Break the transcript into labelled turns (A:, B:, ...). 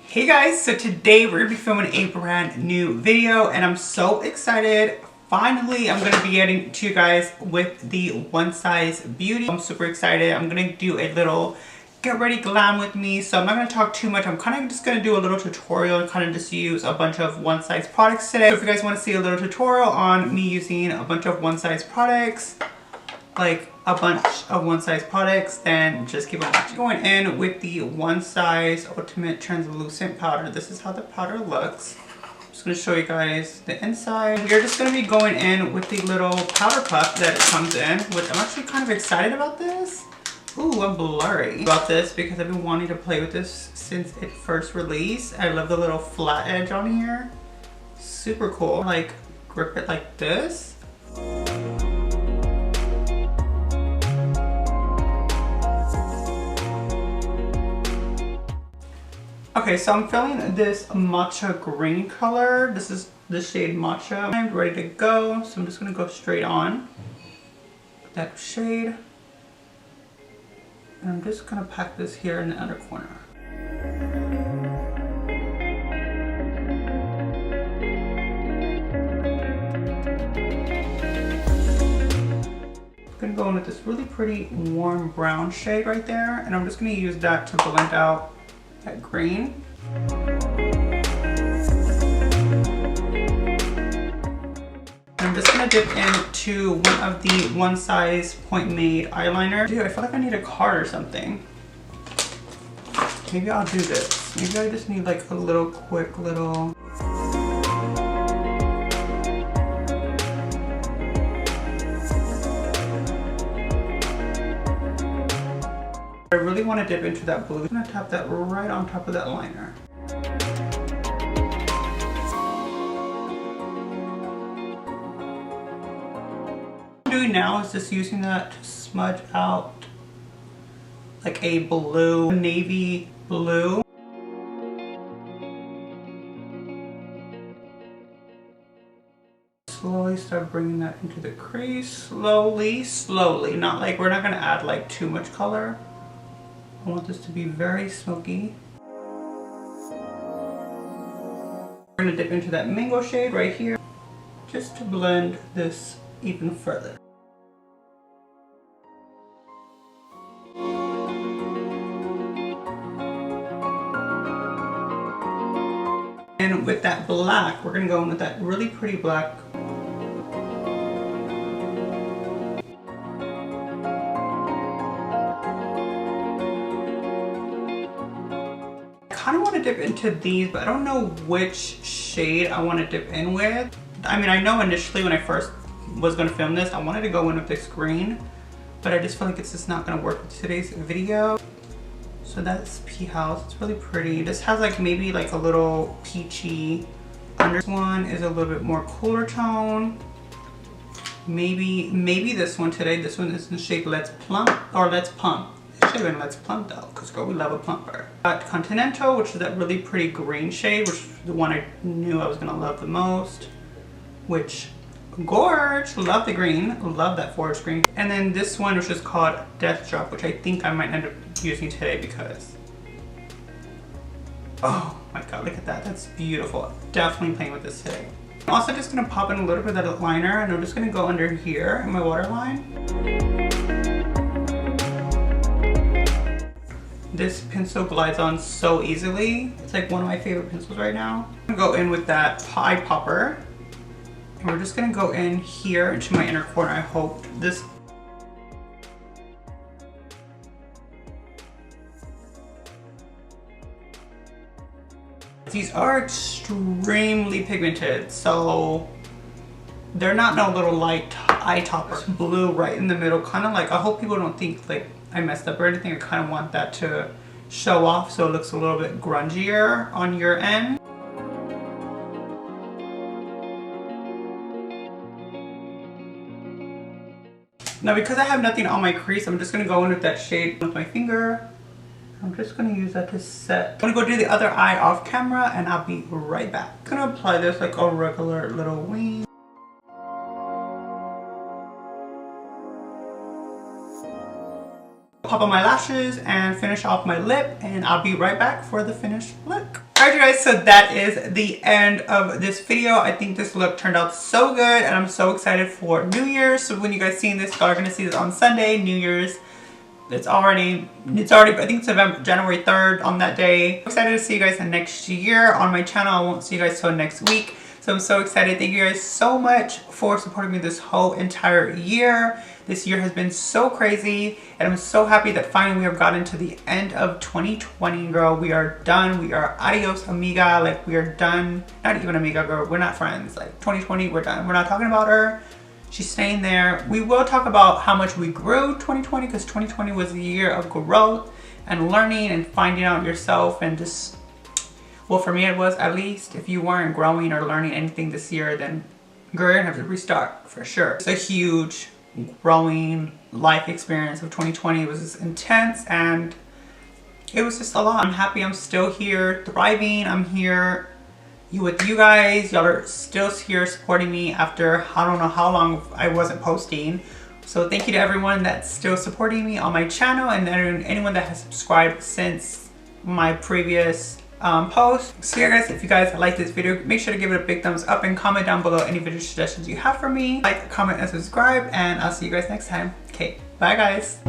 A: Hey guys, so today we're gonna be filming a brand new video and I'm so excited. Finally, I'm gonna be getting to you guys with the One Size Beauty. I'm super excited. I'm gonna do a little get ready glam with me. So I'm not gonna talk too much. I'm kind of just gonna do a little tutorial and kind of just use a bunch of One Size products today. So if you guys wanna see a little tutorial on me using a bunch of One Size products, like a bunch of One Size products, then just keep on watching. Going in with the One Size Ultimate Translucent Powder. This is how the powder looks. I'm just going to show you guys the inside. We're just going to be going in with the little powder puff that it comes in, which I'm actually kind of excited about this. Ooh, I'm blurry about this because I've been wanting to play with this since it first released. I love the little flat edge on here. Super cool. Like, grip it like this. Okay, so I'm filling this matcha green color. This is the shade matcha. I'm ready to go, so I'm just gonna go straight on with that shade. And I'm just gonna pack this here in the under corner. I'm gonna go in with this really pretty warm brown shade right there, and I'm just gonna use that to blend out that green. I'm just gonna dip into one of the One Size Point Made eyeliner. Dude, I feel like I need a card or something. Maybe I'll do this. Maybe I just need like a little quick little. I really want to dip into that blue. I'm going to tap that right on top of that liner. What I'm doing now is just using that to smudge out like a blue, navy blue. Slowly start bringing that into the crease. Slowly, slowly. Not like, we're not going to add like too much color. I want this to be very smoky. We're going to dip into that mango shade right here just to blend this even further. And with that black, we're going to go in with that really pretty black. I kind of want to dip into these, but I don't know which shade I want to dip in with. I mean, I know initially when I first was going to film this, I wanted to go in with this green, but I just feel like it's just not going to work with today's video. So that's Pea House. It's really pretty. This has like maybe like a little peachy under. This one is a little bit more cooler tone. Maybe this one today. This one is in the shade Let's Plump or Let's Pump. It should have been Let's Plump though, because girl, we love a plumper. Got Continental, which is that really pretty green shade, which is the one I knew I was gonna love the most. Which, gorge, love the green, love that forest green. And then this one, which is called Death Drop, which I think I might end up using today because, oh my god, look at that, that's beautiful. Definitely playing with this today. I'm also just gonna pop in a little bit of that liner, and I'm just gonna go under here in my waterline. This pencil glides on so easily. It's like one of my favorite pencils right now. I'm gonna go in with that Pie Popper. And we're just gonna go in here into my inner corner. I hope this. These are extremely pigmented, so they're not no little light eye topper. Blue right in the middle, kind of like, I hope people don't think like I messed up or anything. I kind of want that to show off so it looks a little bit grungier on your end. Now because I have nothing on my crease, I'm just going to go in with that shade with my finger. I'm just going to use that to set. I'm going to go do the other eye off camera and I'll be right back. I'm going to apply this like a regular little wing. Pop on my lashes and finish off my lip, and I'll be right back for the finished look. Alright Alright you guys, so that is the end of this video. I think this look turned out so good and I'm so excited for New Year's. So when you guys see this, y'all are gonna see this on Sunday, New Year's. It's already, I think it's January 3rd on that day. I'm excited to see you guys next year on my channel. I won't see you guys till next week. So I'm so excited. Thank you guys so much for supporting me this whole entire year. This year has been so crazy and I'm so happy that finally we have gotten to the end of 2020, girl. We are done. We are adios amiga. Like we are done. Not even amiga, girl. We're not friends. Like 2020, we're done. We're not talking about her. She's staying there. We will talk about how much we grew 2020 because 2020 was a year of growth and learning and finding out yourself and just, well, for me it was at least. If you weren't growing or learning anything this year, then girl, you're gonna have to restart for sure. It's a huge growing life experience of 2020. It was just intense and it was just a lot. I'm happy I'm still here, thriving. I'm here with you guys. Y'all are still here supporting me after I don't know how long I wasn't posting. So thank you to everyone that's still supporting me on my channel and anyone that has subscribed since my previous post. So yeah guys, if you guys like this video, make sure to give it a big thumbs up and comment down below any video suggestions you have for me. Like, comment, and subscribe, and I'll see you guys next time. Okay, bye guys.